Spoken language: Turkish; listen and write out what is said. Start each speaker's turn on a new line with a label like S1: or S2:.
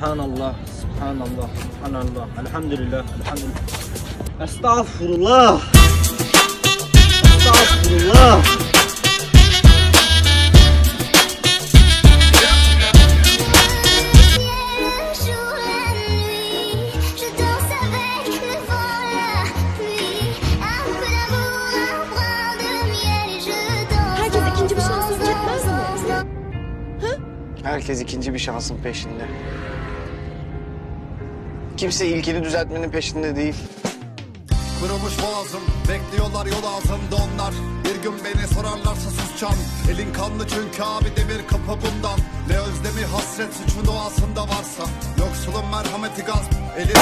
S1: Subhanallah, subhanallah, subhanallah. Elhamdülillah, elhamdülillah. Estağfurullah. Estağfurullah.
S2: Herkes ikinci bir şansın peşinde. Kimse ilkini düzeltmenin peşinde değil.
S3: Kırılmış boğazım, bekliyorlar yol ağzımda onlar. Bir gün beni sorarlarsa susacağım. Elin kanlı çünkü abi demir kapı bundan. Ne özlemi hasret suçun doğasında varsa. Yoksulun merhameti gazp, elin...